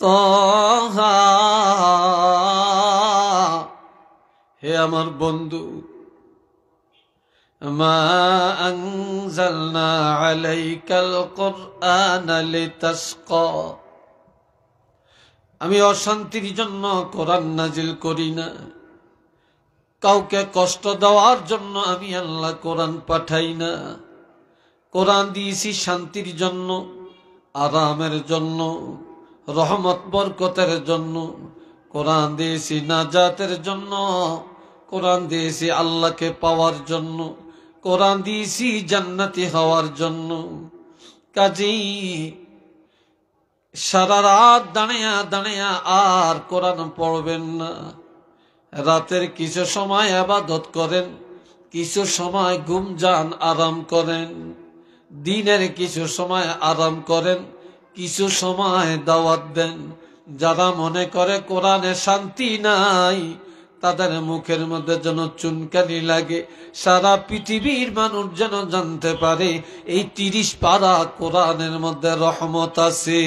তাহা, হে আমার বন্ধু, মা আনজালনা আলাইকাল কুরআনা লিতাশকা, আমি অশান্তির জন্য কোরআন নাজিল করি না, কাউকে কষ্ট দেওয়ার জন্য আমি আল্লাহ কোরআন পাঠাই না। কোরআন দিয়েছি শান্তির জন্য, আরামের জন্য, রহমত বরকতের জন্য। কোরআন দিয়েছি নাজাতের জন্য, কোরআন দিয়েছি আল্লাহকে পাওয়ার জন্য, কোরআন দিয়েছি জান্নাতি হওয়ার জন্য। কাজেই সারা রাত দাঁড়িয়া দাঁড়িয়া আর কোরআন পড়বেন না। রাতের কিছু সময় ইবাদত করেন, কিছু সময় ঘুম যান, আরাম করেন। দিনের কিছু সময় আরাম করেন, কিছু সময় দাওয়াত দেন। যারা মনে করে কোরআনে শান্তি নাই, তাদের মুখের মধ্যে যেন চুনকানি লাগে। সারা পৃথিবীর মানুষ যেন জানতে পারে এই 30 পারা কোরআনের মধ্যে রহমত আছে।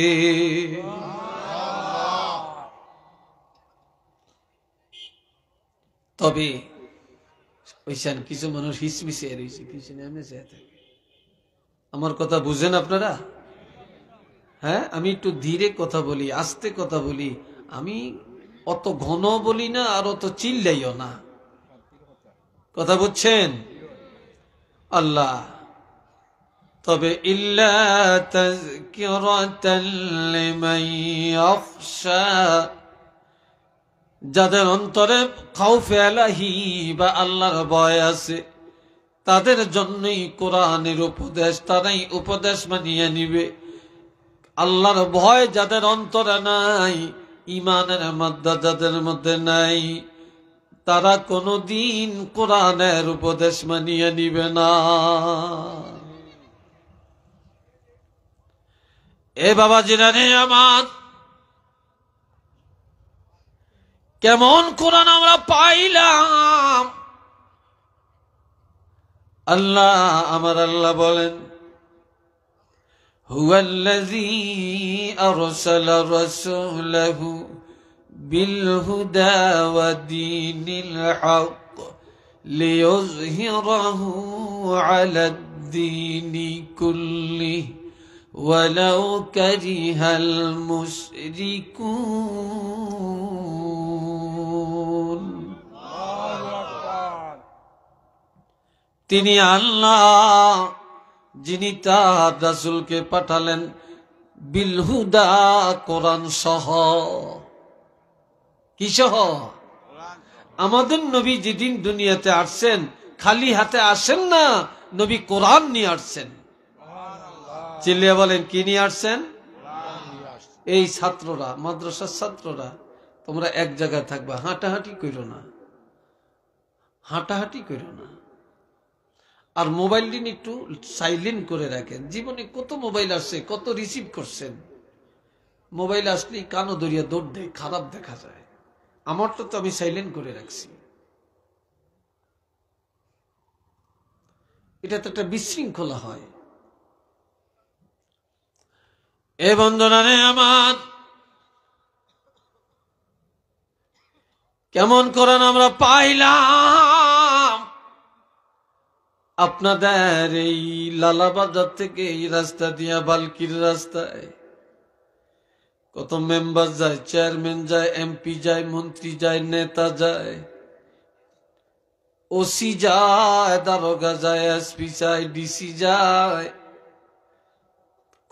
তবে ওইখান কিছু মানুষ হিসমিসে রয়েছে, কিছু এমনি চেয়ে থাকে। আমার কথা বুঝেন আপনারা? হ্যাঁ, আমি একটু ধীরে কথা বলি, আস্তে কথা বলি। আমি অত ঘন বলি না, আর অত চিল্লাইও না। কথা বুঝছেন? আল্লাহ তবে ইল্লা তাযকিরাতাল লিমান ইয়াখশা, যাদের অন্তরে খাউফে ইলাহি বা আল্লাহর ভয় আছে, তাদের জন্যই কোরআনের উপদেশ, তারাই উপদেশ মানিয়ে নিবে। আল্লাহর ভয় যাদের অন্তরে নাই, ইমানের মধ্যে যাদের মধ্যে নাই, তারা কোনদিন কোরআনের উপদেশ মানিয়ে নিবে না। এ বাবাজিরা রে আমার, কেমন কোরআন আমরা পাইলাম। আল্লাহ, আমার আল্লাহ বলেন, হুয়াল্লাযী আরসালা রাসূলাহু বিল হুদা ওয়া দীনিল হক লিইয়ুযহিরাহু আলাদ দীনি কুল্লিহি ওয়ালাউ কারিহাল মুশরিকুন। তিনি আল্লাহ, যিনি তার রাসূলকে পাঠালেন বিল হুদা, কোরআন সহ। কি সহ? আমাদের নবী যেদিন দুনিয়াতে আসছেন, খালি হাতে আসেন না, নবী কোরআন নিয়ে আসছেন। চিল্লিয়ে বলেন, কি নিয়ে আসছেন? এই ছাত্ররা, মাদ্রাসার ছাত্ররা, তোমরা এক জায়গায় থাকবা, হাঁটাহাঁটি করো না, হাঁটাহাঁটি করো না। আর মোবাইল দিন একটু সাইলেন্ট করে রাখেন। জীবনে কত মোবাইল আসছে, কত রিসিভ করছেন। মোবাইল আসলেই কানো দরিয়া দৌড় দেয়, খারাপ দেখা যায়। আমারটা তো আমি সাইলেন্ট করে রাখছি। এটা তো একটা বিশৃঙ্খলা হয়। এ বন্ধুরা রে আমার, কেমন কোরআন আমরা পাইলাম। আপনাদের এই লালাবাজার থেকে এই রাস্তা দিয়া বালকির রাস্তায় কত মেম্বার যায়, চেয়ারম্যান যায়, এমপি যায়, মন্ত্রী যায়, নেতা যায়, ওসি যায়, দারোগা যায়, এসপি যায়, ডিসি যায়,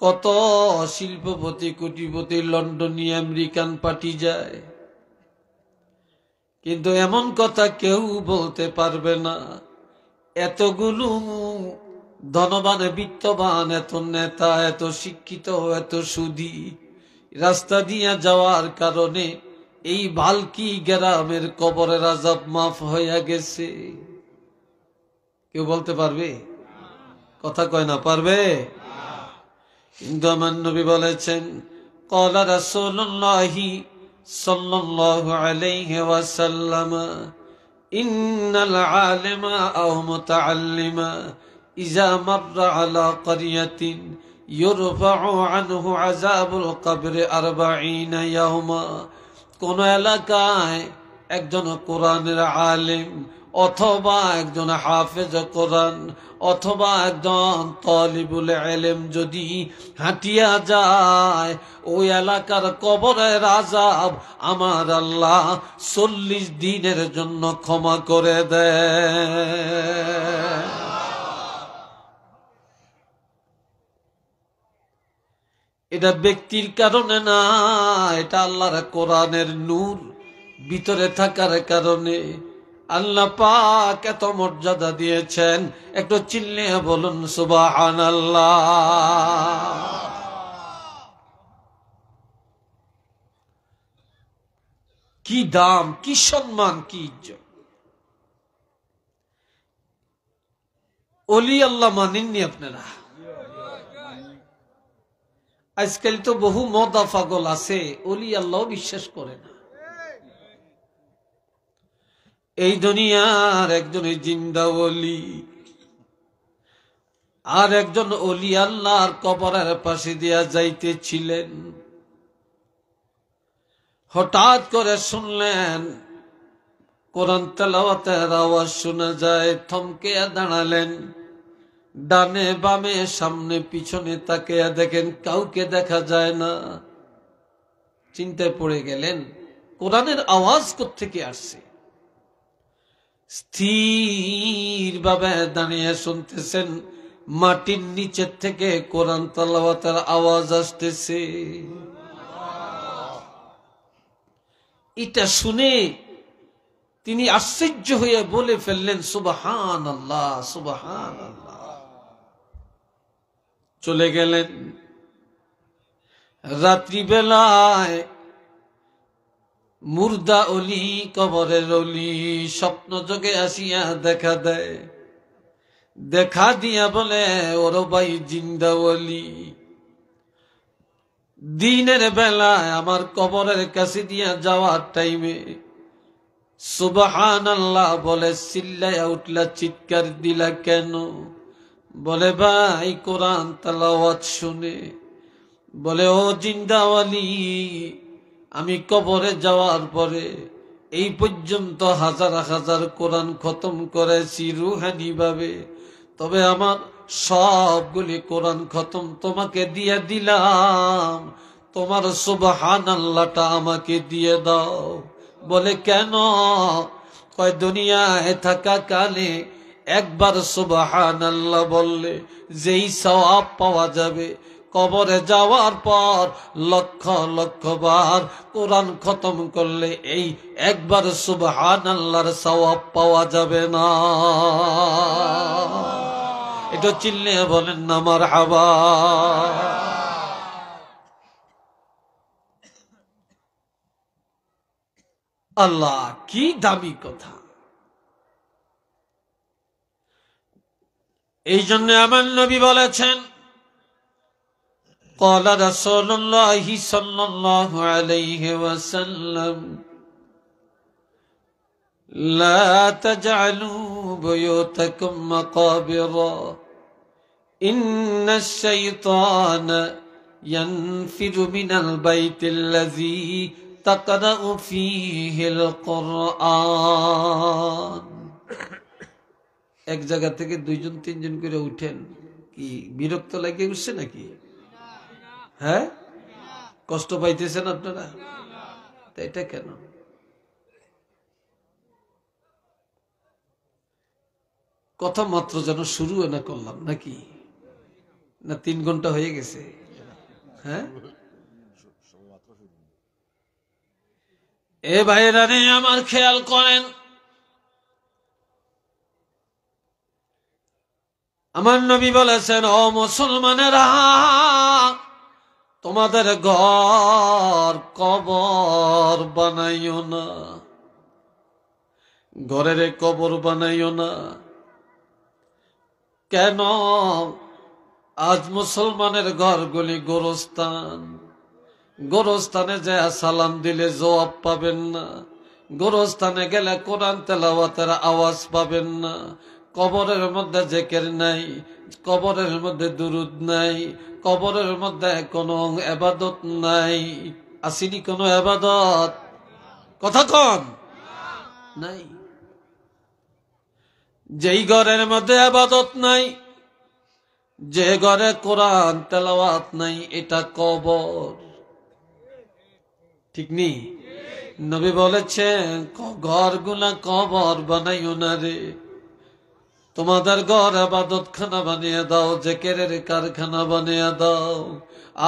কত শিল্পপতি, কোটিপতি, লন্ডনী, আমেরিকান পার্টি যায়। কিন্তু এমন কথা কেউ বলতে পারবে না, এতগুলো ধনবান, বিত্তবান, এত নেতা, এত শিক্ষিত, এত সুধী রাস্তা দিয়ে যাওয়ার কারণে এই বালকি গ্রামের কবরের আযাব মাফ হইয়া গেছে। কেউ বলতে পারবে? কথা কয় না, পারবে? কিন্তু আমার নবী বলেছেন, ক্বালা রাসূলুল্লাহি সাল্লাল্লাহু আলাইহি ওয়াসাল্লাম, ইন্নাল আলিমা আও মুতাআল্লিমা ইযা মাররা আলা ক্বরিয়াতিন ইউরফাউ আনহু আযাবুল কবরি 40 ইয়াওমা। কোন এলাকায় একজন কোরআনের আলেম অথবা একজন হাফেজ কোরআন অথবা একজন তালিবুল ইলম যদি হাঁটিয়া যায়, ওই এলাকার কবরের আযাব আমার আল্লাহ 40 দিনের জন্য ক্ষমা করে দেয়। এটা ব্যক্তির কারণে না, এটা আল্লাহর কোরআনের নূর ভিতরে থাকার কারণে। আল্লাহ পাক এত মর্যাদা দিয়েছেন, একটু চিল্লিয়ে বলুন সুবহানাল্লাহ। কি দাম, কি সম্মান, কি ইজ্জত। ওলি আল্লাহ মানেননি আপনারা? আজকাল তো বহু মদা পাগল আছে, ওলি আল্লাহ বিশ্বাস করে না। এই দুনিয়ার একজন জিন্দা ওলি, আর একজন ওলি আল্লাহর কবরের পাশে দিয়া যাইতেছিলেন। হঠাৎ করে শুনলেন কোরআন তেলাওয়াতের আওয়াজ শোনা যায়, থমকে দাঁড়ালেন। ডানে বামে সামনে পিছনে তাকিয়ে দেখেন কাউকে দেখা যায় না। চিন্তায় পড়ে গেলেন কোরআনের আওয়াজ কোত্থেকে আসছে। স্থির ভাবে দাঁড়িয়ে শুনতেছেন, মাটির নিচের থেকে কোরআন তেলাওয়াতের আওয়াজ আসতেছে। এটা শুনে তিনি আশ্চর্য হয়ে বলে ফেললেন সুবহানাল্লাহ, সুবহানাল্লাহ। চলে গেলেন। রাত্রিবেলায় মুর্দা অলি, কবরের অলি স্বপ্ন যোগে আসিয়া দেখা দেয়। দেখা দিয়া বলে, ওর ভাই জিন্দা অলি, দিনের বেলায় আমার কবরের কাছে দিয়া যাওয়ার টাইমে সুবহানাল্লাহ বলে চিল্লাইয়া উঠলা, চিৎকার দিলা কেন? বলে ভাই কোরআন তেলাওয়াত শুনে। বলে ও জিন্দাওয়ালি, আমি কবরে যাওয়ার পরে এই পর্যন্ত হাজার হাজার কোরআন খতম করেছি রুহানি ভাবে, তবে আমার সবগুলি কোরআন খতম তোমাকে দিয়ে দিলাম, তোমার সুবহানাল্লাহটা আমাকে দিয়ে দাও। বলে কেন? কয় দুনিয়ায় থাকা কালে একবার সুবহানাল্লাহ বললে যেই সওয়াব পাওয়া যাবে, কবরে যাওয়ার পর লক্ষ লক্ষ বার কোরআন খতম করলে এই একবার সুবহানাল্লাহর সওয়াব পাওয়া যাবে না। এটা চিল্লিয়ে বলেন না মারহাবা। আল্লাহ কি দামি কথা। এই জন্য আমার নবী বলেছেন, قال رسول الله صلى الله عليه وسلم لا تجعلوا بيوتكم مقابر إن الشيطان ينفر من البيت الذي تقرأ فيه القرآن। এক জায়গা থেকে দুইজন তিনজন করে উঠেন, কি বিরক্ত লাগে উঠছে নাকি? হ্যাঁ, কষ্ট পাইতেছেন আপনারা? এটা কেন? কথা মাত্র যেন শুরু না করলাম নাকি? না 3 ঘন্টা হয়ে গেছে? হ্যাঁ, এ ভাইরা রে আমার খেয়াল করেন, আমার নবী বলেছেন, ও মুসলমানেরা, তোমাদের ঘর কবর বানাইও না, ঘরের কবর বানাইও না। কেন? আজ মুসলমানের ঘরগুলি গোরস্থান। গোরস্থানে যায় সালাম দিলে জবাব পাবেন না, গোরস্থানে গেলে কোরআন তেলাওয়াতের আওয়াজ পাবেন না, কবরের মধ্যে জিকির নাই, কবরের মধ্যে দুরুদ নাই, কবরের মধ্যে কোনো ইবাদত নাই। আসেনি কোনো ইবাদত? কথা কন নাই। যেই ঘরের মধ্যে ইবাদত নাই, যে ঘরে কোরআন তেলাওয়াত নাই, এটা কবর। ঠিক নেই? নবী বলেছেন ঘরগুলা কবর বানাইও না রে, তোমাদের ঘর ইবাদত খানা বানিয়ে দাও, জিকিরের কারখানা বানিয়ে দাও।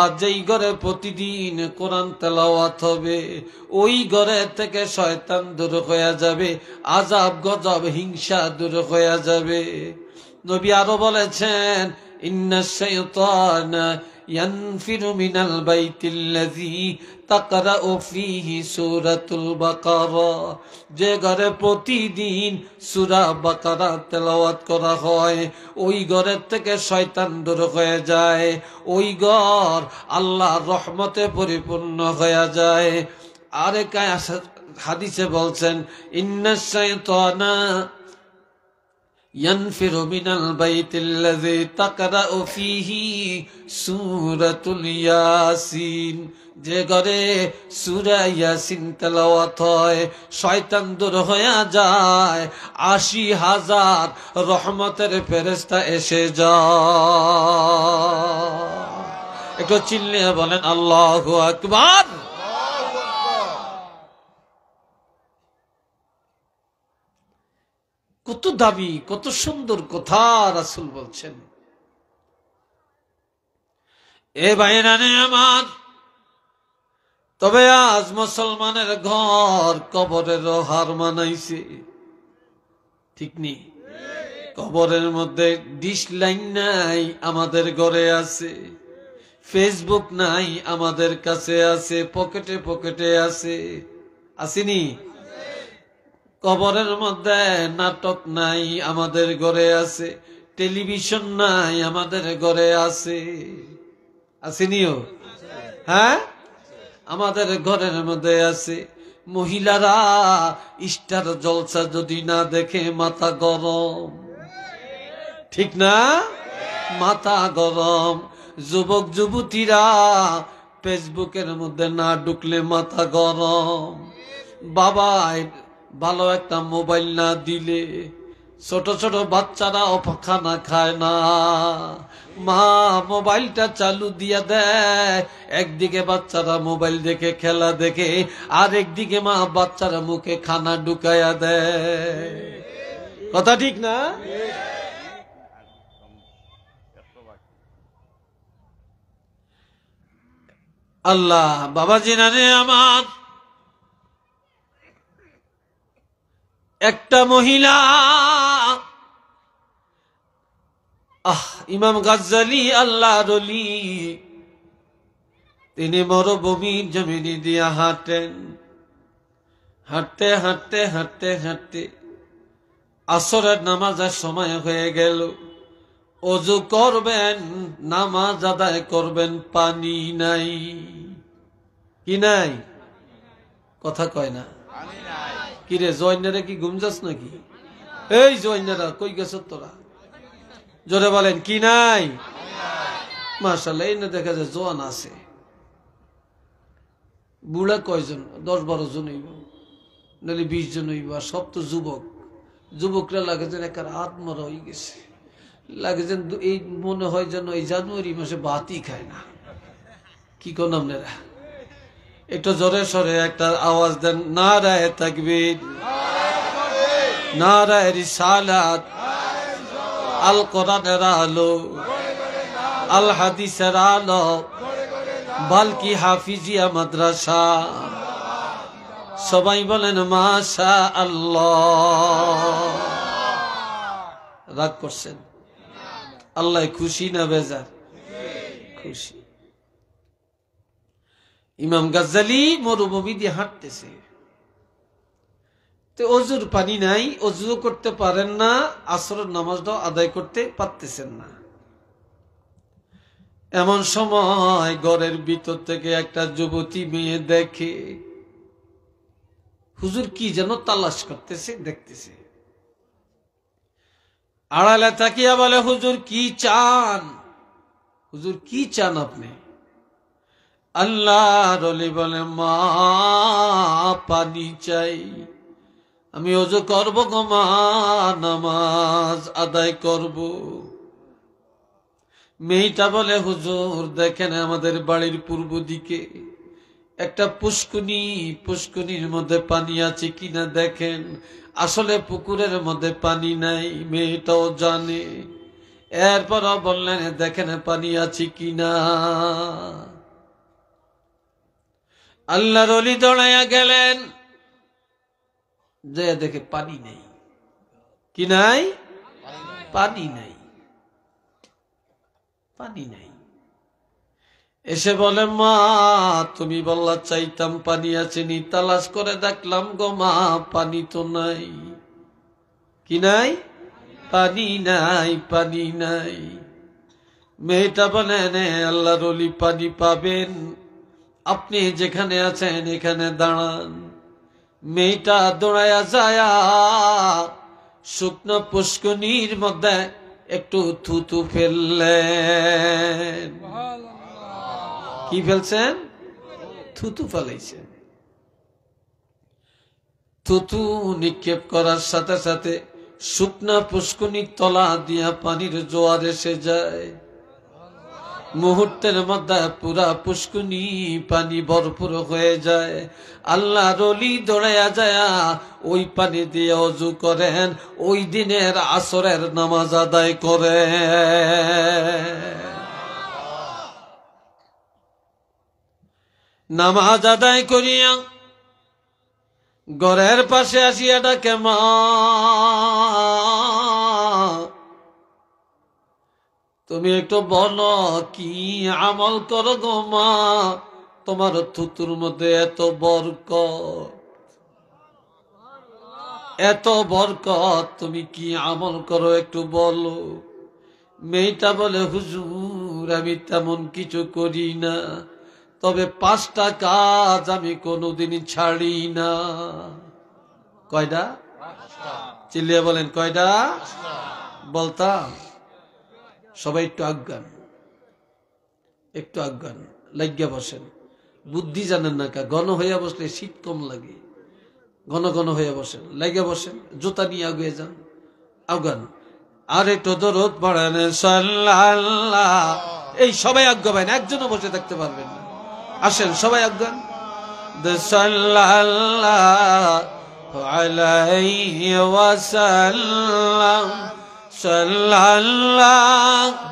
আর যেই ঘরে প্রতিদিন কোরআন তেলাওয়াত হবে, ওই ঘরে থেকে শয়তান দূর হয়ে যাবে, আযাব গজব হিংসা দূর হয়ে যাবে। নবী আরো বলেছেন ইন্নাশ শাইতানা ইয়ানফিরু মিনাল বাইতিল্লাযী তাকরাউ ফীহি সূরাতুল বাকারা, যে ঘরে প্রতিদিন সূরা বাকারা তেলাওয়াত করা হয়, ওই ঘরের থেকে শয়তান দূর হয়ে যায়, ওই ঘর আল্লাহর রহমতে পরিপূর্ণ হয়ে যায়। আরেক হাদিসে বলছেন ইন্নাশ শাইতানা ইয়ানফিরু মিনাল বাইতিল্লাযী তাকরাউ ফীহি সূরাতুল ইয়াসিন, যে ঘরে সূরা ইয়াসিন তেলাওয়াত হয়, শয়তান দূর হয়ে যায়, ৮০,০০০ রহমতের ফেরেশতা এসে যায়। একটু চিল্লিয়ে বলেন আল্লাহু আকবার। কত দাবি, কত সুন্দর কথা রাসূল বলছেন। এ ভাইরানে আমার, তবে আজ মুসলমানের ঘর কবরের হার মানাইছে। ঠিক নেই? কবরের মধ্যে ডিশ লাইন নাই, আমাদের ঘরে আছে। ফেসবুক নাই, আমাদের কাছে আছে, পকেটে পকেটে আছে। আসেনি? কবরের মধ্যে নাটক নাই, আমাদের ঘরে আছে। টেলিভিশন নাই, আমাদের ঘরে আছে। আসেনিও? হ্যাঁ, আমাদের ঘরের মধ্যে আছে। মহিলারা স্টার জলসা যদি না দেখে মাথা গরম। ঠিক না? মাথা গরম। যুবক যুবতীরা ফেসবুকের মধ্যে না ঢুকলে মাথা গরম। বাবা ভালো একটা মোবাইল না দিলে ছোট ছোট বাচ্চারা খানা খায় না। মা মোবাইলটা চালু দিয়া দেয়, একদিকে বাচ্চারা মোবাইল দেখে খেলা দেখে, আর একদিকে মা বাচ্চারা মুখে খানা ঢুকাইয়া দেয়। কথা ঠিক না? আল্লাহ বাবাজি নানে আমার, একটা মহিলা ইমাম গাজ্জালি আল্লাহর ওলি, তিনি মরুভূমির জমিনে দিয়া হাঁটেন। হাঁটতে হাঁটতে হাঁটতে হাঁটতে আসরের নামাজের সময় হয়ে গেল। ওযু করবেন, নামাজ আদায় করবেন, পানি নাই। কি নাই? কথা কয় না। কিরে জয়নারা কি ঘুম যাস নাকি? এই জয়নারা কই গেছ তোরা? জোরে বলেন কি নাই? মাশাআল্লাহ, এই না দেখা যায় জোয়ান আছে। বুড়া কয়জন? ১০-১২ জন হইব, নাহলে ২০ জন হইব। আর সব তো যুবক। যুবকরা লাগে যেন একটা আত্মরা হয়ে গেছে, লাগে যেন এই মনে হয় যেন এই জানুয়ারি মাসে ভাতই খায় না। কি কোন আপনারা? একটু জোরে সরে একটা আওয়াজ দেন, নারায়ে তাকবীর, নারায়ে রিসালাত, আল কোরআনের আলো, আল হাদিসের আলো, বালকি হাফিজিয়া মাদ্রাসা। সবাই বলেন মাশা আল্লাহ। রাগ করছেন? আল্লাহ খুশি না বেজার? খুশি। ইমাম গাজ্জালি মরুভূমি দিয়ে হাঁটতেছে, তো ওযুর পানি নাই, ওযু করতে পারেন না, আসরের নামাজটাও আদায় করতে পারতেছেন না। এমন সময় ঘরের ভিতর থেকে একটা যুবতী মেয়ে দেখে হুজুর কি যেন তালাশ করতেছে, দেখতেছে। আড়ালে তাকিয়া বলে, হুজুর কি চান? হুজুর কি চান আপনি? আল্লাহর ওলি বলে, মা পানি চাই, আমি ওযু করব গো মা, নামাজ আদায় করব। মেয়েটা বলে, হুজুর দেখেন আমাদের বাড়ির পূর্ব দিকে একটা পুষ্কুনির মধ্যে পানি আছে কিনা দেখেন। আসলে পুকুরের মধ্যে পানি নাই, মেয়েটাও জানে। এরপরও বললেন, দেখেন পানি আছে কিনা। আল্লাহর ওলি দৌড়াইয়া গেলেন, যে দেখে পানি নেই। কি নাই? পানি নাই, পানি নাই। এসে বলে, মা তুমি বললা চাইতাম পানি আসেনি, তালাশ করে দেখলাম গো মা, পানি তো নাই। কি নাই? পানি নাই, পানি নাই। মেয়েটা বলে, নে আল্লাহর ওলি পানি পাবেন, আপনি যেখানে আছেন এখানে দাঁড়ান। মেয়েটা দৌড়াইয়া যায় শুকনো পুষ্কনির মধ্যে একটু থুতু ফেললেন। কি ফেলছেন? থুতু ফেলাইছেন। থুতু নিক্ষেপ করার সাথে সাথে শুকনা পুষ্কনির তলা দিয়া পানির জোয়ার এসে যায়। মুহূর্তের মধ্যে পুরা পুষ্কুনি পানি ভরপুর হয়ে যায়। আল্লাহর ওলি দৌড়াইয়া যায় ওই পানি দিয়ে ওযু করেন, ওই দিনের আসরের নামাজ আদায় করে। নামাজ আদায় করিয়া ঘরের পাশে আসিয়া ডাকে, মা তুমি একটু বলো কি আমল করো গো মা, তোমার থুতুর মধ্যে এত বরকত, এত বরকত, তুমি কি আমল করো একটু বলো। মেয়েটা বলে, হুজুর আমি তেমন কিছু করি না, তবে 5টা কাজ আমি কোনোদিন ছাড়ি না। কয়টা? চিল্লিয়ে বলেন কয়টা? বলতাম। সবাই একটু আজ্ঞান, একটু আজ্ঞান, লাগিয়া বসেন। বুদ্ধি জানেন না কা, ঘন হইয়া বসলে শীত কম লাগে। ঘন ঘন হইয়া বসেন, লাগিয়া বসেন, জুতা নিয়ে আগুয়ে যান। আজ্ঞান। আর একটু দরুদ পড়েন সাল্লাল্লাহ। এই সবাই আজ্ঞা পায় না, একজনও বসে থাকতে পারবেন না। আসেন সবাই আজ্ঞান। সাল্লাল্লাহু আলাইহি ওয়াসাল্লাম, সাল্লাল্লাহু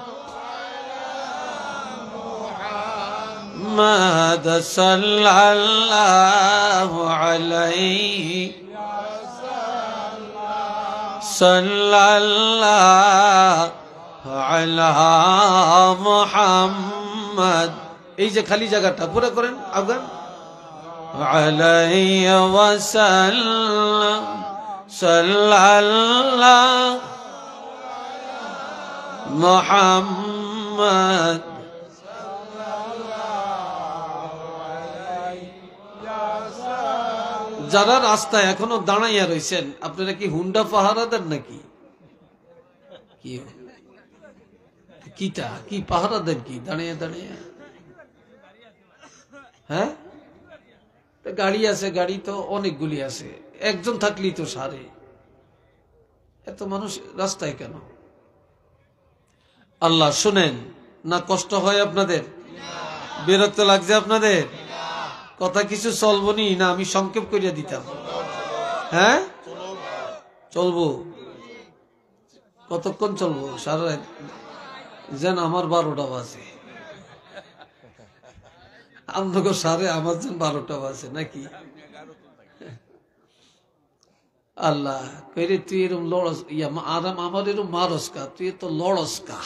মুহাম্মদ, সাল্লাল্লাহু আলাইহি সাল্লাল্লাহু আলা মুহাম্মদ। এই যে খালি জায়গাটা পুরো করেন আফগান। আলাইহি ওয়াসাল্লাম, সাল্লাল্লাহু মুহাম্মদ। যারা রাস্তায় এখনো দাঁড়াইয়া রয়েছেন, আপনারা কি হুন্ডা পাহারা দেন নাকি? কিটা কি পাহারা দেন কি দাঁড়িয়ে দাঁড়িয়ে? হ্যাঁ, গাড়ি আছে, গাড়ি তো অনেকগুলি আছে, একজন থাকলেই তো সারে। এত মানুষ রাস্তায় কেন? আল্লাহ শুনেন না, কষ্ট হয় আপনাদের? বিরক্ত লাগছে আপনাদের? কথা কিছু চলবনি না আমি সংক্ষেপ করিয়া দিতাম? হ্যাঁ চলবো। কতক্ষণ চলবো? সারা রাত যেন আমার 12টা বাজে। আপনাকে সারে আমার যেন 12টা বাজে নাকি? আল্লাহ কইরে তুই এরম লড়স, আরাম আমার এরম মারসকা, তুই এত লড়সকা।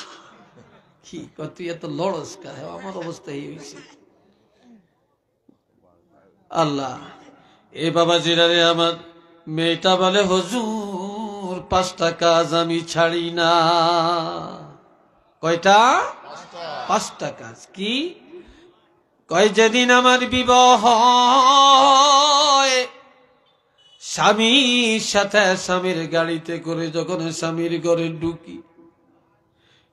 কি তুই এত লড়সকা? আমার অবস্থা এই হয়েছে। আল্লাহ এ বাবা জিরারে আমার মেয়েটা বলে, হুজুর 5টা কাজ আমি ছাড়ি না। কয়টা? 5টা কাজ। কি? কয় যেদিন আমার বিবাহ হয় স্বামীর সাথে স্বামীর গাড়িতে করে যখন স্বামীর ঘরে ঢুকি,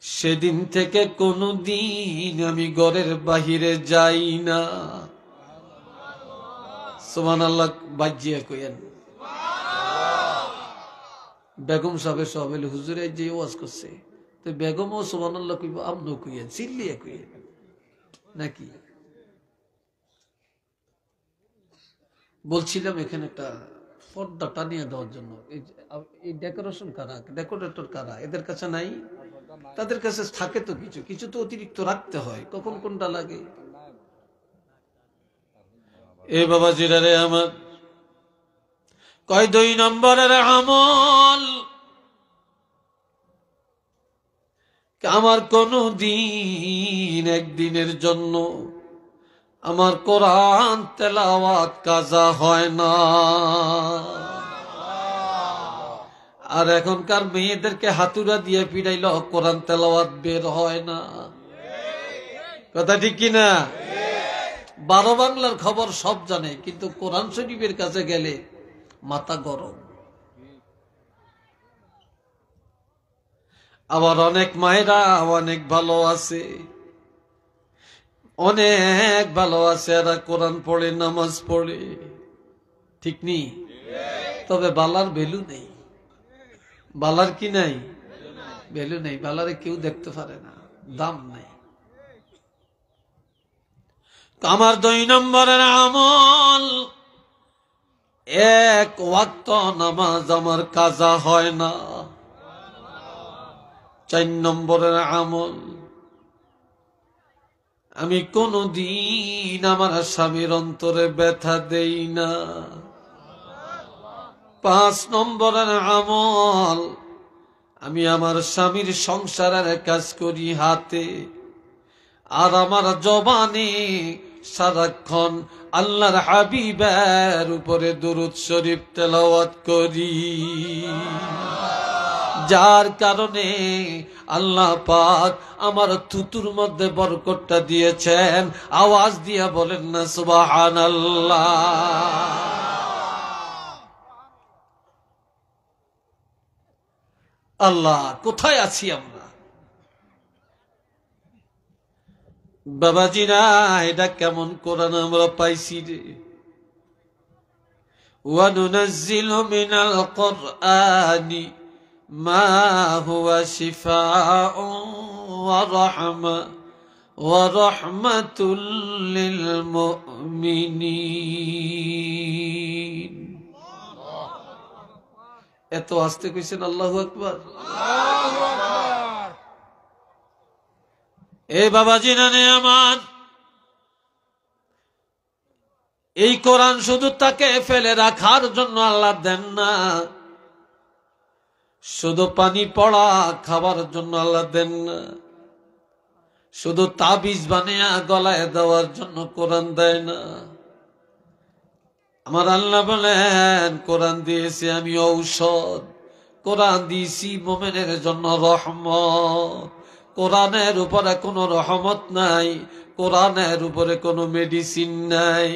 সেদিন থেকে কোনদিন আমি ঘরের বাহিরে যাই না। সুবহানাল্লাহ বাজিয়া কইেন। বেগম সাহেব সব এলে হুজুরে যে ওয়াজ করছে, তো বেগমও সুবহানাল্লাহ কইব, আমরাও কইেন, চিল্লিয়া কইেন নাকি? বলছিলাম এখানে একটা পর্দা টানিয়ে দেওয়ার জন্য, এই ডেকোরেশন কারা, ডেকোরেটর কারা, এদের কাছে নাই? তাদের কাছে থাকে তো কিছু কিছু তো অতিরিক্ত রাখতে হয়, কখন কোনটা লাগে। এ বাবা জিরারে আমার কয় 2 নম্বরের আমল, আমার কোন দিন একদিনের জন্য আমার কোরআন তেলাওয়াত কাজা হয় না। আর এখনকার মেয়েদেরকে হাতুড়া দিয়ে পিড়াইল কোরআন তেলাওয়াত বের হয় না। কথা ঠিক কিনা? 12 বাংলার খবর সব জানে, কিন্তু কোরআন শরীফের কাছে গেলে মাথা গরম। আবার অনেক মায়েরা অনেক ভালো আছে, অনেক ভালো আছে, এরা কোরআন পড়ে, নামাজ পড়ে, ঠিক নেই? তবে বালার ভ্যালু নেই। বালার কি নাই? ভ্যালু নেই। বালারে কেউ দেখতে পারে না, দাম নাই। আমার 2 নম্বরের আমল, 1 ওয়াক্ত নামাজ আমার কাজা হয় না। 4 নম্বরের আমল, আমি কোনদিন আমার স্বামীর অন্তরে ব্যথা দেই না। 5 নম্বরের আমল, আমি আমার স্বামীর সংসারের কাজ করি হাতে, আর আমার জবানে সারাক্ষণ আল্লাহর হাবিবের উপরে দুরূদ শরীফ তেলাওয়াত করি, যার কারণে আল্লাহ পাক আমার থুতুর মধ্যে বরকতটা দিয়েছেন। আওয়াজ দিয়া বলেন না সুবহানাল্লাহ। আল্লাহ, কোথায় আছি আমরা? বাবাজিরা, এটা কেমন কোরআন আমরা পাইছি রে। ওয়া নুনাজ্জিলু মিনাল কুরআনি মা হুয়া শিফাউন ওয়া রাহমাতুল লিল মুমিনিন। এত আস্তে কইছেন আল্লাহু আকবার। এ বাবাজি নানে আমার, এই কোরআন শুধু তাকে ফেলে রাখার জন্য আল্লাহ দেন না, শুধু পানি পড়া খাবার জন্য আল্লাহ দেন না, শুধু তাবিজ বানিয়ে গলায় দেওয়ার জন্য কোরআন দেয় না। আমার আল্লাহ বলেন, কোরআন দিয়েছি আমি ঔষধ, কোরআন দিয়েছি মুমিনের জন্য রহমত। কোরআনের উপরে কোনো রহমত নাই, কোরআনের উপরে কোনো মেডিসিন নাই।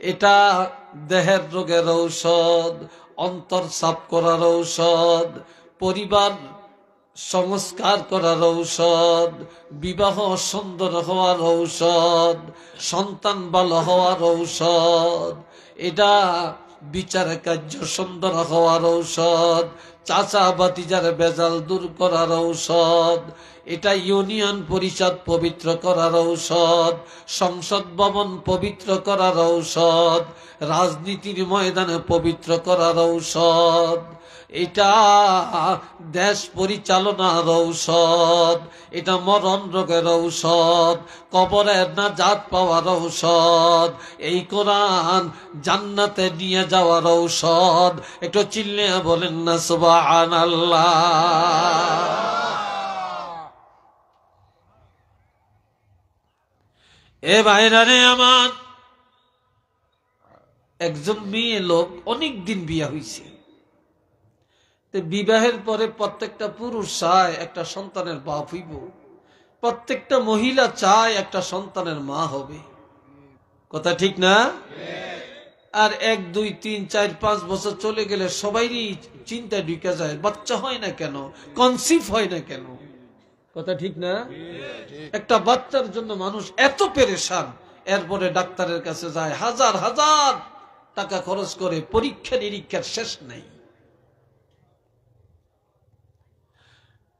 এটা দেহের রোগের ঔষধ, অন্তর সাফ করার ঔষধ, পরিবার সংস্কার করার ঔষধ, বিবাহ সুন্দর হওয়ার ঔষধ, সন্তান ভালো হওয়ার ঔষধ, এটা বিচার কার্য সুন্দর হওয়ার ঔষধ, চাচা ভাতিজার বেজাল দূর করার ঔষধ, এটা ইউনিয়ন পরিষদ পবিত্র করার ঔষধ, সংসদ ভবন পবিত্র করার ঔষধ, রাজনীতির ময়দানে পবিত্র করার ঔষধ, এটা দেশ পরিচালনার ঔষধ, এটা মরণ রোগের ঔষধ, কবরের নাজাত পাওয়ার ঔষধ। এই কোরআন জান্নাতে নিয়ে যাওয়ার ঔষধ। একটু চিল্লিয়ে বলেন না সুবহানাল্লাহ। এ ভাইরা রে আমার, একজন মেয়ে লোক অনেক দিন বিয়ে হয়েছে, বিবাহের পরে প্রত্যেকটা পুরুষ চায় একটা সন্তানের বাপ হইব, প্রত্যেকটা মহিলা চায় একটা সন্তানের মা হবে। কথা ঠিক না? আর 1 2 3 4 5 বছর চলে গেলে সবাইরই চিন্তা ঢুকে যায়, বাচ্চা হয় না কেন, কনসিভ হয় না কেন। কথা ঠিক না? একটা বাচ্চার জন্য মানুষ এত পেরেশান, এরপরে ডাক্তারের কাছে যায়, হাজার হাজার টাকা খরচ করে, পরীক্ষা নিরীক্ষার শেষ নাই।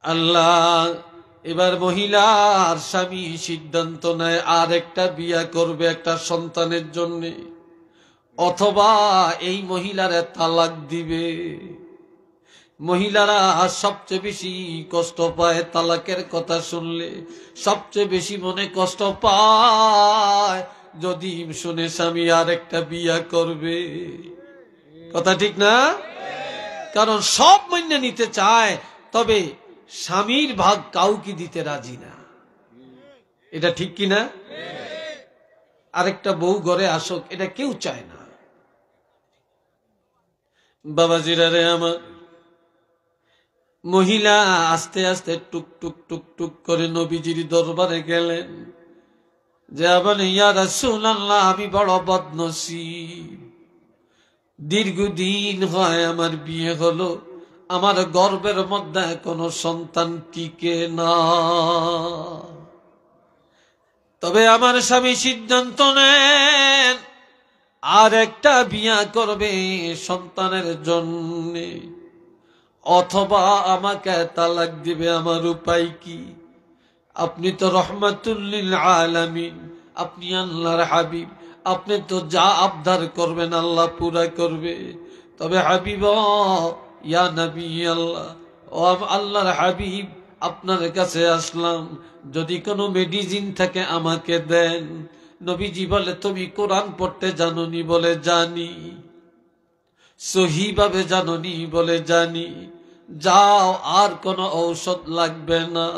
আল্লাহ, এবার মহিলার স্বামী সিদ্ধান্ত নেয় আর একটা বিয়া করবে একটা সন্তানের জন্য, অথবা এই মহিলারে তালাক দিবে। মহিলারা সবচেয়ে বেশি কষ্ট পায় তালাকের কথা শুনলে, সবচেয়ে বেশি মনে কষ্ট পায় যদি শুনে স্বামী আর একটা বিয়া করবে। কথা ঠিক না? কারণ সব মান্য নিতে চায়, তবে স্বামীর ভাগ কাউকে দিতে রাজি না। এটা ঠিক কিনা? আরেকটা বউ ঘরে আসুক, এটা কেউ চায় না। বাবাজিরা রে আমার, মহিলা আস্তে আস্তে টুক টুক টুক টুক করে নবীজির দরবারে গেলেন, যে ইয়া রাসূলুল্লাহ, আমি বড় বদনসিব, দীর্ঘদিন হয় আমার বিয়ে হলো, আমার গর্ভের মধ্যে কোনো সন্তান টিকে না। তবে আমার স্বামী সিদ্ধান্ত নেন আর একটা বিয়া করবে সন্তানের জন্য, অথবা আমাকে তালাক দিবে। আমার উপায় কি? আপনি তো রহমাতুল লিল আলামিন, আপনি আল্লাহর হাবিব, আপনি তো যা আবদার করবেন আল্লাহ পুরা করবে। তবে হাবিব, ইয়া নবী আল্লাহ, ও আল্লাহর হাবিব, আপনার কাছে আসলাম, যদি কোনো মেডিসিন থাকে আমাকে দেন। নবীজি বলে, তুমি কোরআন পড়তে জানোনি? বলে জানি। সহিভাবে জানোনি? বলে জানি। যাও, আর কোনো ঔষধ লাগবে না।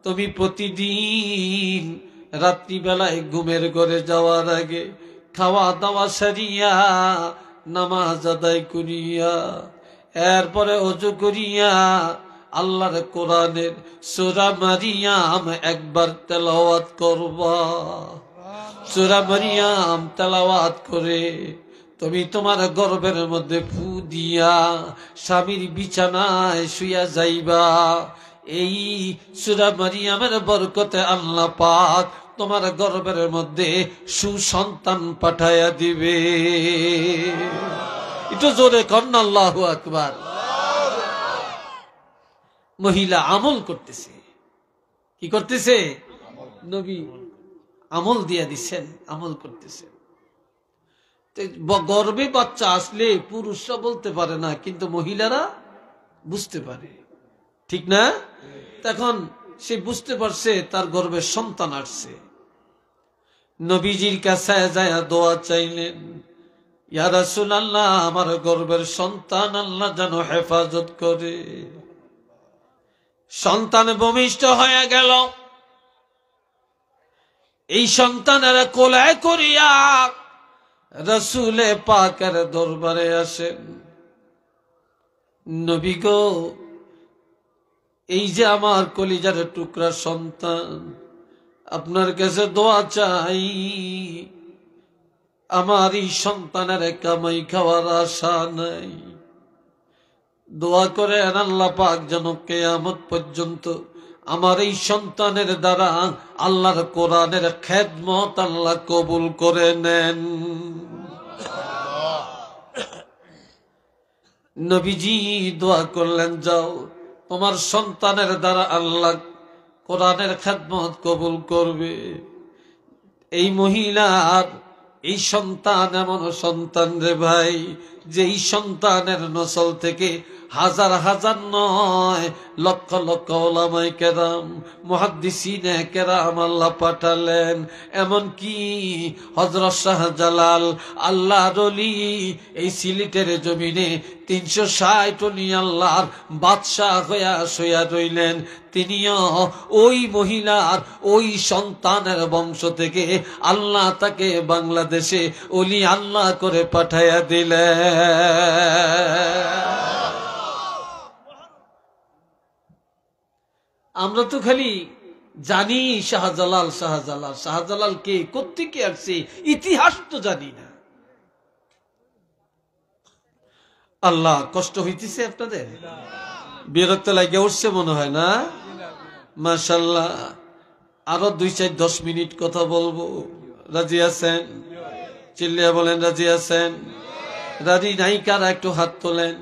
তুমি প্রতিদিন রাত্রিবেলায় ঘুমের ঘরে যাওয়ার আগে খাওয়া দাওয়া সারিয়া নামাজ আদায় করিয়া এরপরে ওযু করিয়া আল্লাহর কোরআনের সূরা মারিয়াম একবার তেলাওয়াত করবা। সূরা মারিয়াম তেলাওয়াত করে তুমি তোমার গর্ভের মধ্যে ফু দিয়া স্বামীর বিছানায় শুইয়া যাইবা। এই সূরা মারিয়ামের বরকতে আল্লাহ পাক তোমার গর্ভের মধ্যে সুসন্তান পাঠায়া দিবে। একটু জোরে কন্যা আল্লাহু আকবার। মহিলা আমল করতেছে। কি করতেছে? নবী আমল দিয়া দিচ্ছেন, আমল করতেছে। গর্ভে বাচ্চা আসলে পুরুষরা বলতে পারে না, কিন্তু মহিলারা বুঝতে পারে, ঠিক না? তখন সে বুঝতে পারছে তার গর্ভে সন্তান আসছে। নবীজির কাছে যায় দোয়া চাইলেন, ইয়া রাসূলুল্লাহ, আমার গর্ভের সন্তান আল্লাহ যেন হেফাজত করে। সন্তান ভূমিষ্ঠ হয়ে গেল। এই সন্তানের কোলে করিয়া রাসূলে পাকের দরবারে আসেন। নবী গো, এই যে আমার কলিজার টুকরা সন্তান, আপনার কাছে দোয়া চাই, আমার এই সন্তানের কামাই খাওয়ার আশা নাই। দোয়া করে আল্লাহ পাক যেন কিয়ামত পর্যন্ত আমার এই সন্তানের দ্বারা আল্লাহর কোরআনের খেদমত আল্লাহ কবুল করে নেন। নবীজি দোয়া করলেন, যাও, তোমার সন্তানের দ্বারা আল্লাহ কোরআনের খেদমত কবুল করবে। এই মহিলার এই সন্তান এমন সন্তান রে ভাই, যে এই সন্তানের নসল থেকে হাজার হাজার নয় লক্ষ লক্ষ উলামায়ে কেরাম, মুহাদ্দিসিনে কেরাম আল্লাহ পাঠালেন। এমন কি হযরত শাহজালাল আল্লাহর ওলি এই সিলেটের জমিনে 360 উনি আল্লাহর বাদশাহ হইয়া শুইয়া রইলেন। তিনিও ওই মহিলার ওই সন্তানের বংশ থেকে আল্লাহ তাকে বাংলাদেশে ওলি আল্লাহ করে পাঠাইয়া দিলেন। আমরা তো খালি জানি শাহজালাল শাহজালাল, শাহজালাল কে, কোত্থেকে আসছে, ইতিহাস তো জানি না। আল্লাহ, কষ্ট হইতেছে আপনাদের? বিরক্ত লাগে উঠছে মনে হয় না? মাশাআল্লাহ, আরো 2-4-10 মিনিট কথা বলবো। রাজি আছেন? চিল্লিয়া বলেন রাজি আছেন? রাজি নাই কারা একটু হাত তোলেন।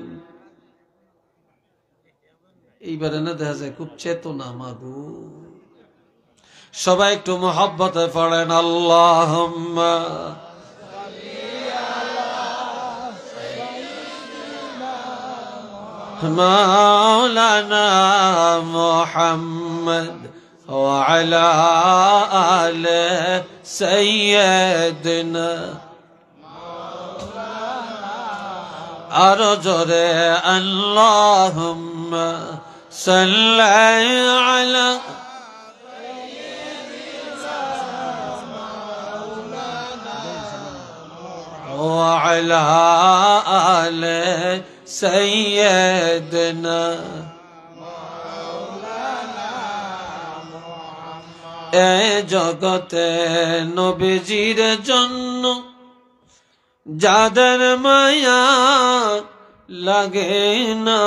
এইবারে না দেখা যায় খুব চেতনা মাগো। সবাই একটু মোহাব্বতে পড়েন আল্লাহুম্মা মাওলানা মুহাম্মদ ওয়া আলা আলি সাইয়্যিদিনা। আরো জোরে আল্লাহুম্মা সাল্লি আলা ওয়া আলা আলি সাইয়্যিদিনা। এ জগতে নবীজির জন্য যাদের মায়া লাগে না,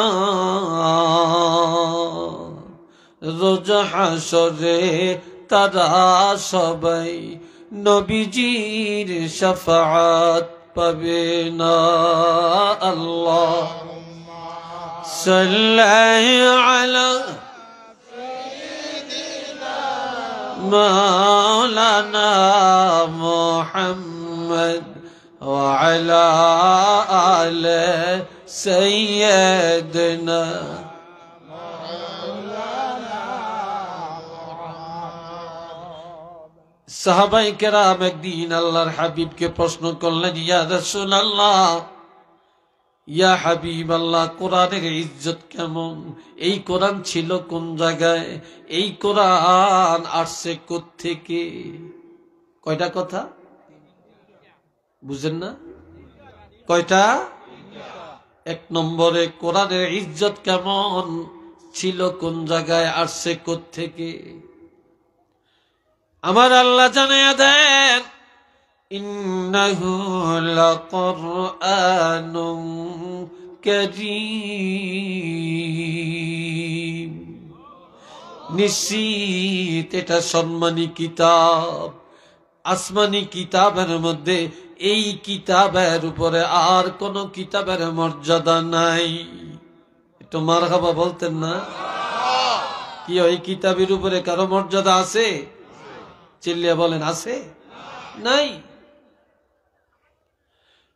রোজ হাসরে তারা সবাই নবীজির শাফাআত পাবে না। আল্লাহ সাল্লি আলা মাওলানা মুহাম্মদ ওয়া আলা আলি সাইয়্যিদিনা। সাহাবায়ে কেরাম একদিন আল্লাহর হাবিবকে প্রশ্ন করলেন, ইয়া রাসূলুল্লাহ, ইয়া হাবিব আল্লাহ, কোরআনের ইজ্জত কেমন? এই কোরআন ছিল কোন জায়গায়? এই কোরআন আসছে কোত্থেকে? কয়টা কথা বুঝেন না? কয়টা? 1 নম্বরে কোরআনের ইজ্জত কেমন ছিল, কোন জায়গায় আসছে কোত্থেকে? আমার আল্লাহ জানায়া দেন, ইন্নাহু লাকুরআনুন কারীম। নিশ্চিত এটা সম্মানী কিতাব। আসমানি কিতাবের মধ্যে এই কিতাবের উপরে আর কোন কিতাবের মর্যাদা নাই। একটু মারহাবা বলতেন না? কি ওই কিতাবের উপরে কারো মর্যাদা আছে? চিল্লিয়া বলেন আছে? নাই।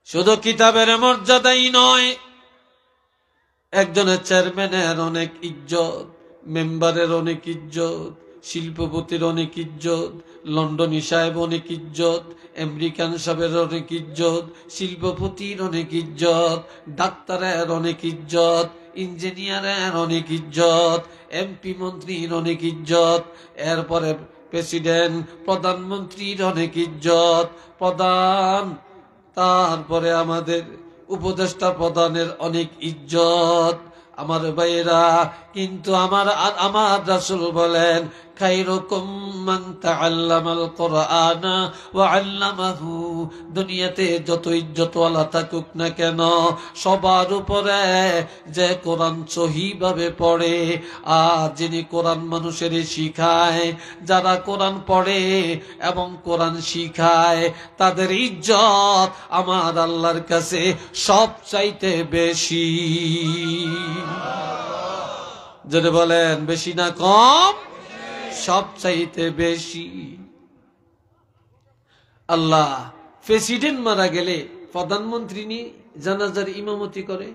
শুধু কিতাবের মর্যাদাই নয়, একজনের চেয়ারম্যানের অনেক ইজ্জত, মেম্বারের অনেক ইজ্জত, শিল্পপতির অনেক ইজ্জত, লন্ডনী সাহেব অনেক ইজ্জত, আমেরিকান সাহেবের অনেক ইজ্জত, শিল্পপতির অনেক ইজ্জত, ডাক্তারের অনেক ইজ্জত, ইঞ্জিনিয়ারের অনেক ইজ্জত, এমপি মন্ত্রীর অনেক ইজ্জত, এরপরে প্রেসিডেন্ট প্রধানমন্ত্রীর অনেক ইজ্জত, প্রধান, তারপরে আমাদের উপদেষ্টা প্রধানের অনেক ইজ্জত। আমার ভাইয়েরা, কিন্তু আমার রাসূল বলেন, খায়রুকুম মান তাআল্লামাল কুরআনা ওয়া আল্লামাহু। দুনিয়াতে যত ইজ্জতওয়ালা থাকুক না কেন, সবার উপরে যে কোরআন সহিভাবে পড়ে আর যিনি কোরআন মানুষের শিখায়, যারা কোরআন পড়ে এবং কোরআন শিখায়, তাদের ইজ্জত আমার আল্লাহর কাছে সবচাইতে বেশি। যদি বলেন বেশি না কম? সবচাইতে বেশি। আল্লাহ, প্রেসিডেন্ট মারা গেলে প্রধানমন্ত্রী নিয়ে জানাজার ইমামতি করে,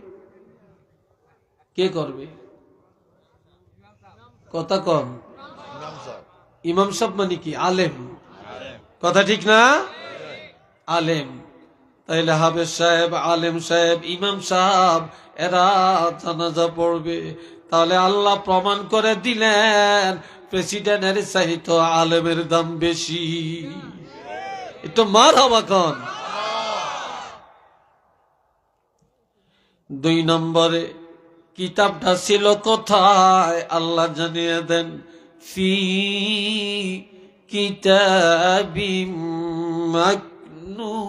কে করবে? কথা কম। ইমাম সাহেব মানে কি? আলেম। কথা ঠিক না? আলেম। তাইলে হাফেজ সাহেব, আলেম সাহেব, ইমাম সাহেব এরা জানাজা পড়বে। তাহলে আল্লাহ প্রমাণ করে দিলেন, প্রেসিডেন্টের চাইতে আলেমের দাম বেশি। একটু মারহাবা কন। 2 নম্বরে কিতাবটা ছিল কোথায়? আল্লাহ জানিয়ে দেন, ফি কিতাবিম মাকনুন।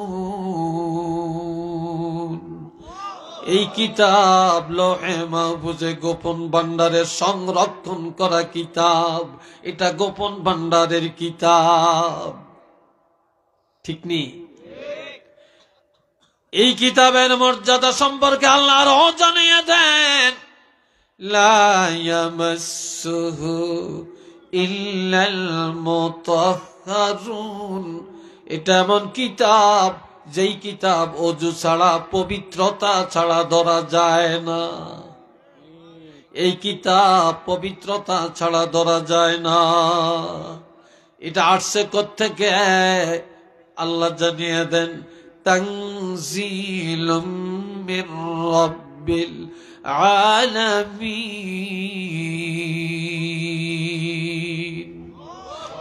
এই কিতাব লৌহে মাহফুজে গোপন ভান্ডারে সংরক্ষণ করা কিতাব। এটা গোপন ভান্ডারের কিতাব, ঠিক নেই? এই কিতাবের মর্যাদা সম্পর্কে আল্লাহ আরো জানিয়ে দেন, লা ইয়ামাসসুহু ইল্লাল মুতাহহারুন। এটা এমন কিতাব, যেই কিতাব ওযু ছাড়া, পবিত্রতা ছাড়া ধরা যায় না। এই কিতাব পবিত্রতা ছাড়া ধরা যায় না। এটা আসছে কোত্থেকে? আল্লাহ জানিয়ে দেন, তানজিলুম মির রাব্বিল আলামিন।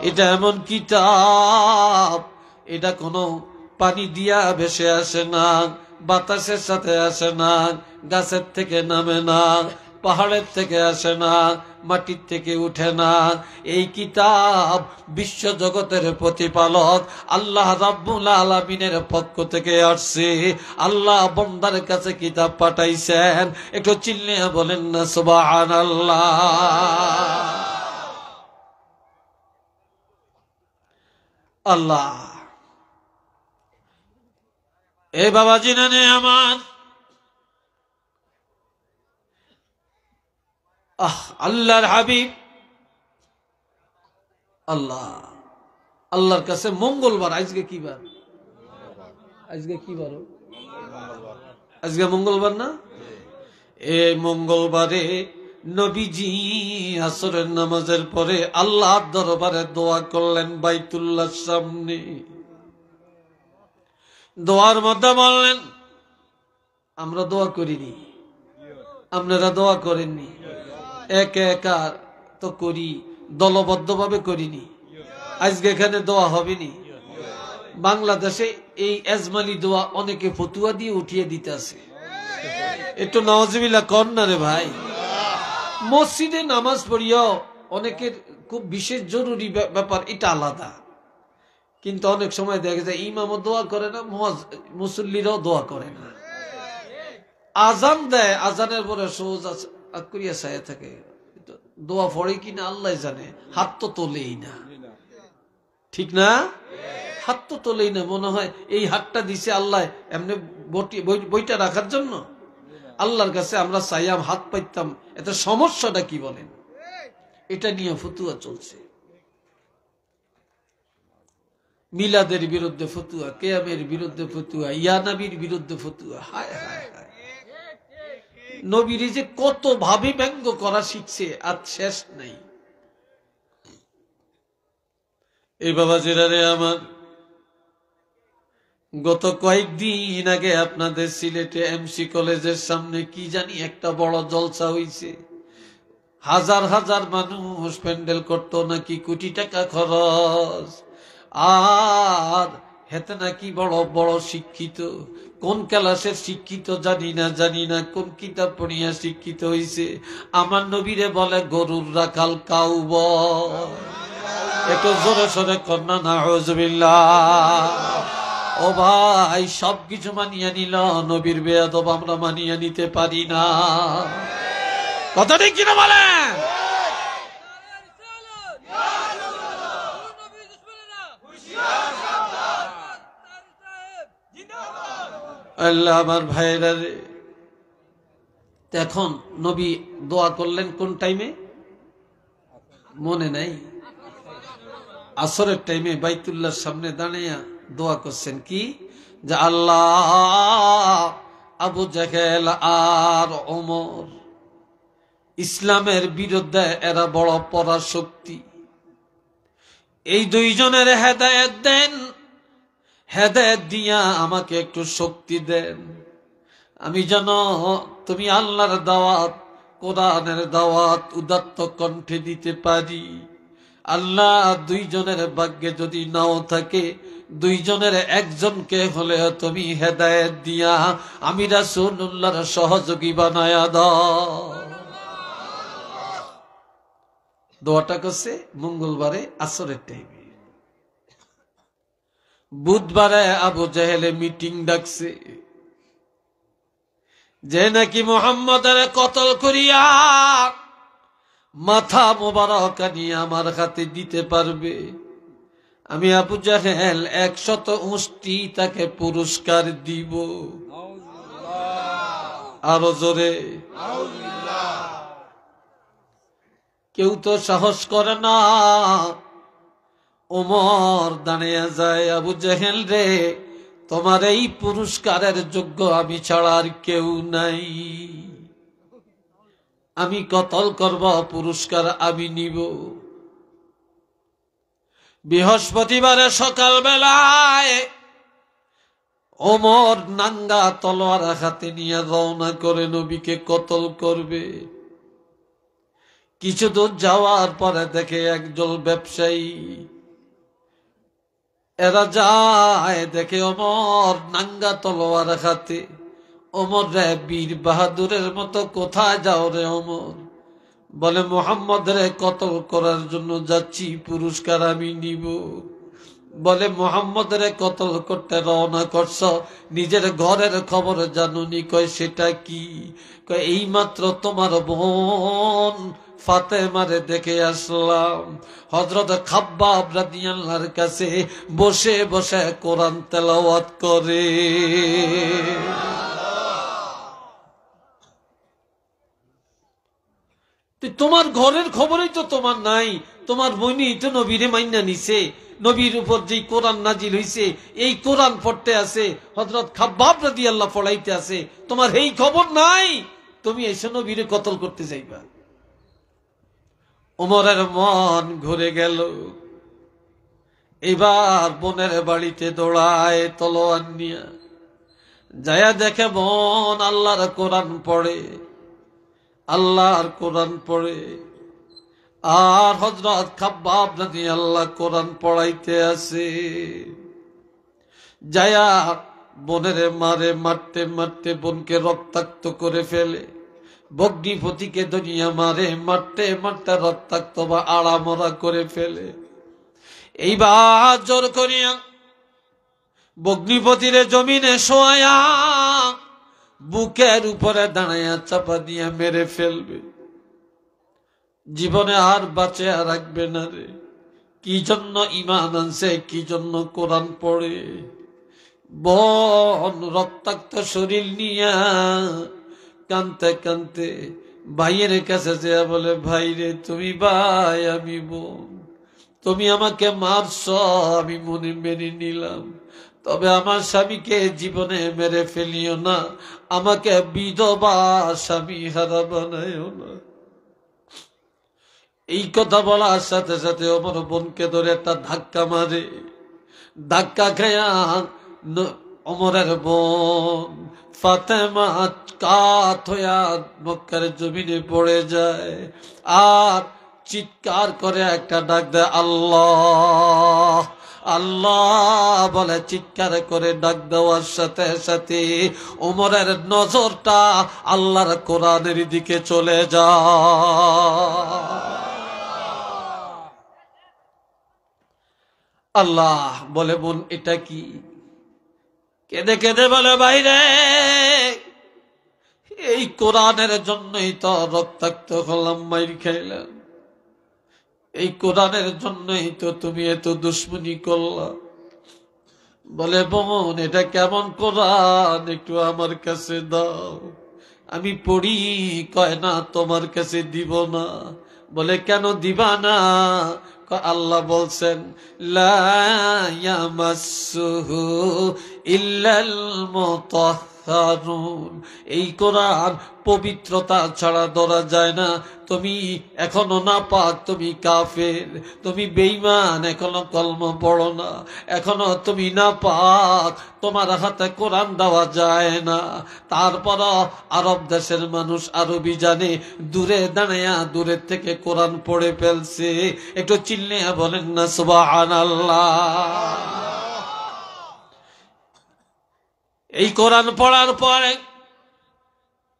এটা এমন কিতাব, এটা কোনো পানি দিয়া ভেসে আসে না, বাতাসের সাথে আসে না, গাছের থেকে নামে না, পাহাড়ের থেকে আসে না, মাটির থেকে উঠে না। এই কিতাব বিশ্ব জগতের প্রতিপালক আল্লাহ রাব্বুল আলামিনের পক্ষ থেকে আসছে। আল্লাহ বান্দার কাছে কিতাব পাঠাইছেন। একটু চিল্লিয়ে বলেন না সুবহানাল্লাহ। আল্লাহ এ বাবাজি নানে আমার, আল্লাহর হাবিব আল্লাহর কাছে মঙ্গলবার, আজকে কি বার? আজকে কি বার? আজকে মঙ্গলবার না? এই মঙ্গলবারে নবীজি আসরের নামাজের পরে আল্লাহর দরবারে দোয়া করলেন বাইতুল্লাহর সামনে। দোয়ার মধ্যে বললেন, আমরা দোয়া করিনি, আপনারা দোয়া করেননি, একা একা তো করি, দলবদ্ধভাবে করিনি। আজকে এখানে দোয়া হবেনি। বাংলাদেশে এই এজমালি দোয়া অনেকে ফতুয়া দিয়ে উঠিয়ে দিতে আছে। একটু নাউজুবিল্লাহ কর না রে ভাই। মসজিদে নামাজ পড়িয়াও অনেকের খুব বিশেষ জরুরি ব্যাপার, এটা আলাদা। কিন্তু অনেক সময় দেখা যায় ইমামও দোয়া করে না, মুসল্লিরাও দোয়া করে না। আজান দেয়, আজানের পরে সোজা করিয়া চাইয়া থাকে, দোয়া পড়ে কিনা আল্লাহ জানে, হাত তো তোলেই না, ঠিক না? হাত তো তোলেই না। মনে হয় এই হাতটা দিছে আল্লাহ এমনি বইটা রাখার জন্য। আল্লাহর কাছে আমরা চাইয়াম, হাত পাইতাম, এত সমস্যাটা কি বলেন? এটা নিয়ে ফতুয়া চলছে। মিলাদের বিরুদ্ধে ফতুয়া, কেয়ামের বিরুদ্ধে ফতুয়া, ইয়া নবীর বিরুদ্ধে ফতুয়া। হায় হায় হায়, নবীর যে কত ভাবে ব্যঙ্গ করা শিখছে, আর শেষ নাই। এই বাবা জেরারে আমার, গত কয়েকদিন আগে আপনাদের সিলেটে এমসি কলেজের সামনে কি জানি একটা বড় জলসা হইছে। হাজার হাজার মানুষ প্যান্ডেল করতো, নাকি কোটি টাকা খরচ। আর হেতে নাকি বড় বড় শিক্ষিত, কোন ক্লাসের শিক্ষিত জানি না, কোন কিতাব পড়িয়া শিক্ষিত হইছে। আমার নবীরে বলে গরুর রাখাল কাউবয়। একটু জোরে সোরে কন্যা নাউজুবিল্লাহ। ও ভাই, সবকিছু মানিয়ে নিল, নবীর বেয়াদব আমরা মানিয়ে নিতে পারি না। কথা ঠিক কিনা বলেন? আল্লাহ আমার ভাইরা রে, এখন নবী দোয়া করলেন কোন টাইমে মনে নাই? আসরের টাইমে বাইতুল্লাহর সামনে দাঁড়িয়ে দোয়া করছেন কি, যে আল্লাহ আবু জাহেল আর ওমর ইসলামের বিরুদ্ধে এরা বড় পরাশক্তি, এই দুইজনের হেদায়েত দেন, হেদায়েত দিয়া আমাকে একটু শক্তি দেন, আমি যেন তুমি আল্লাহর দাওয়াত, কোরআনের দাওয়াত উদাত্ত কণ্ঠে দিতে পারি। আল্লাহ দুইজনের ভাগ্যে যদি নাও থাকে, দুইজনের একজনকে হলে তুমি হেদায়েত দিয়া আমি রাসূলুল্লাহর সহযোগী বানায়া দাও। দোয়াটা করছে মঙ্গলবারে আসরের টাইমে। বুধবারে আবু জাহেলে মিটিং ডাকছে, যে নাকি মুহাম্মদের কতল করিয়া মাথা মোবারক নিয়ে আমার হাতে দিতে পারবে, আমি আবু জাহেল 100 উষ্টি তাকে পুরস্কার দিব। আরো জোরে। কেউ তো সাহস করে না। ওমর দাঁড়িয়ে যায়, আবু জাহেল রে, তোমার এই পুরস্কারের যোগ্য আমি ছাড়া আর কেউ নাই। আমি কতল করব, পুরস্কার আমি নিব। বৃহস্পতিবারে সকাল বেলায় ওমর নাঙ্গা তলোয়ার হাতে নিয়ে রওনা করে নবীকে কতল করবে। কিছু দূর যাওয়ার পরে দেখে একজন ব্যবসায়ী, এরা যায় দেখে ওমর নাঙ্গা তলোয়ার হাতে। ওমর রে, বীর বাহাদুরের মতো কোথায় যাও রে ওমর? বলে মুহাম্মদ রে কতল করার জন্য যাচ্ছি, পুরস্কার আমি নিব। বলে মুহাম্মদ রে কতল করতে রওনা করছ, নিজের ঘরের খবর জানুনি? কয় সেটা কি? কয় এইমাত্র তোমার বোন ফাতেমারে দেখে আসলাম, হযরত খাব্বাব রাদিয়াল্লাহর কাছে বসে বসে কোরআন তেলাওয়াত করে। তোমার ঘরের খবরই তো তোমার নাই। তোমার বোনই তো নবীরে মাইনা নিছে, নবীর উপর যেই কোরআন নাজিল হইছে এই কোরআন পড়তে আছে, হযরত খাব্বাব রাদিয়াল্লাহু পড়াইতে আছে, তোমার এই খবর নাই, তুমি এসে নবীরে কতল করতে যাইবা। ওমরের মন ঘুরে গেল। এবার বোনের বাড়িতে দৌড়ায় তলোয়ার নিয়া, যায়া দেখে বোন আল্লাহর কোরআন পড়ে, আল্লাহর কোরআন পড়ে, আর হযরত খাব্বাব রাদিয়াল্লাহু কোরআন পড়াইতে আছে। যায়া বোনের মারে, মারতে মারতে বোনকে রক্তাক্ত করে ফেলে। ভগ্নিপতিকে দুনিয়া মারে, মারতে মারতে রক্তাক্ত বা আড়ামরা করে ফেলে। এইবার জোর করিয়া ভগ্নিপতিরে জমিনে শোয়া বুকের উপরে দাঁড়াইয়া চাপা দিয়া মেরে ফেলবে। জীবনে আর বাঁচে আর রাখবে না রে। কি জন্য ঈমান আনছে, কি জন্য কোরআন পড়ে। বোন রক্তাক্ত শরীর নিয়া কানতে কানতে ভাইয়ের কাছে যা বলে, ভাই রে তুমি ভাই, আমি বোন, তুমি আমাকে মারছ, আমি মনে মেনে নিলাম, তবে আমার স্বামীকে জীবনে মেরে ফেলিও না, আমাকে বিধবা স্বামী হারা বানাইও না। এই কথা বলার সাথে সাথে আমার বোনকে ধরে একটা ধাক্কা মারে। ধাক্কা খায়া ওমরের বোন ফাতেমা কাত হইয়া মক্কার জমিনে পড়ে যায়, আর চিৎকার করে একটা ডাক দেয়, আল্লাহ আল্লাহ বলে। চিৎকার করে ডাক দেওয়ার সাথে সাথে ওমরের নজরটা আল্লাহর কোরআনের দিকে চলে যায়। আল্লাহ বলে, বোন এটা কি? কেঁদে কেঁদে বলে, বাইরে এই কোরআনের জন্যই তো রক্তাক্ত হলাম, মাইর খাইলাম, এই কোরআনের জন্যই তো তুমি এত দুশ্মনী করলা। বলে, বোন এটা কেমন কোরআন, একটু আমার কাছে দাও, আমি পড়ি। কয় না, তোমার কাছে দিব না। বলে, কেন দিবা না? আল্লাহ বলছেন, লা ইয়ামাসসুহু ইল্লাল মুতাহহারুন, এই কোরআন পবিত্রতা ছাড়া ধরা যায় না। তুমি এখনো নাপাক, তুমি কাফের, তুমি বেঈমান, এখনো কলমা পড়ো না, এখনো তুমি নাপাক, তোমার হাতে কোরআন দেওয়া যায় না। তারপর আরব দেশের মানুষ আরবি জানে, দূরে দাঁড়াইয়া দূরের থেকে কোরআন পড়ে ফেলছে। একটু চিল্লিয়া বলেন না সুবহানাল্লাহ। এই কোরআন পড়ার পরে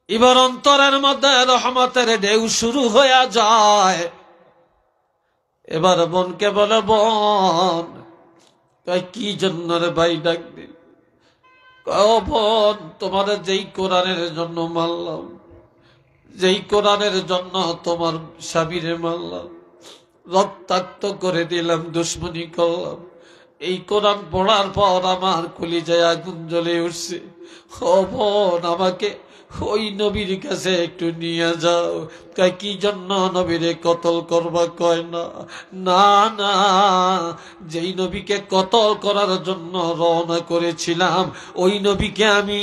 এবার অন্তরের মধ্যে রহমতের ঢেউ শুরু হয়ে যায়। এবার বোনকে বলে, বোন কি জন্য রে ভাই ডাক দিল? ও বোন, তোমার যেই কোরআনের জন্য মারলাম, যেই কোরআনের জন্য তোমার স্বামীরে মারলাম, রক্তাক্ত করে দিলাম, দুশ্মনী করলাম, এই কোরআন পড়ার পর আমার কলিজায় আগুন জ্বলে উঠছে। ও বোন, আমাকে ওই নবীর কাছে একটু নিয়ে যাও। কয় কি জন্য নবীরে কতল করবা? কয় না না না, যেই নবীকে কতল করার জন্য রওনা করেছিলাম, ওই নবীকে আমি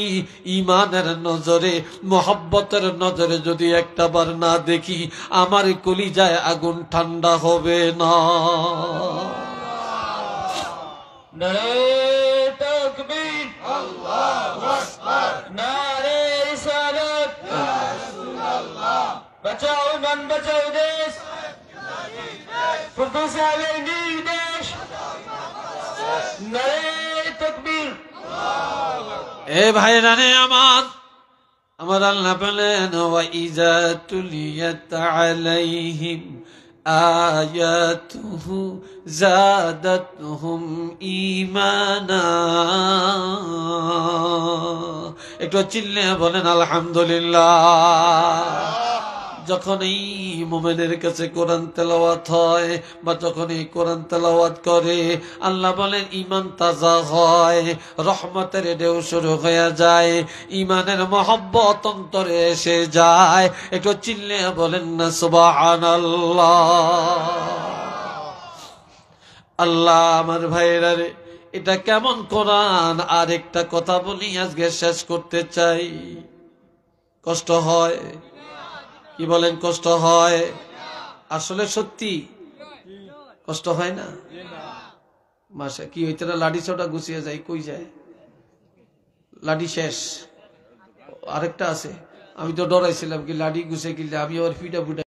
ইমানের নজরে, মোহাব্বতের নজরে যদি একটাবার না দেখি, আমার কলিজায় আগুন ঠান্ডা হবে না। নারে তাকবীর, আল্লাহু আকবার, নারে রিসালাত, ইয়া রাসূলুল্লাহ, বাঁচাও মান বাঁচাও দেশ, ফিরদৌস আলার নির্দেশ, নারে তাকবীর। এ ভাইরা রে আমার, আমার আল্লাহ বলেন ওয়া ইযা তুলিয়াত আলাইহিম আয়াতুহু যাদাতহুম ঈমানা। একটু চিল্লে বলেন আলহামদুলিল্লাহ। যখন এই মুমিনের কাছে কোরআন তেলাওয়াত হয় বা যখন এই কোরআন তেলাওয়াত করে, আল্লাহ বলেন ঈমান তাজা হয়, রহমতের ঢেউ শুরু হয়ে যায়, ঈমানের মহব্বত অন্তরে এসে যায়। একটু চিল্লে বলেন না সুবহানাল্লাহ। আল্লাহ আমার ভাইরা রে, এটা কেমন কোরআন! আর একটা কথা বলি, আজকে শেষ করতে চাই। কষ্ট হয়, কি বলেন? কষ্ট হয়? আসলে সত্যি কষ্ট হয় না? মাসে কি হইতে না, লাঠি ছোটা গুছিয়ে যায়, কই যায়? লাঠি শেষ, আরেকটা আছে। আমি তো ডরাইছিলাম কি লাঠি গুছিয়ে কিনলে আমি আবার ফিটা ফুটা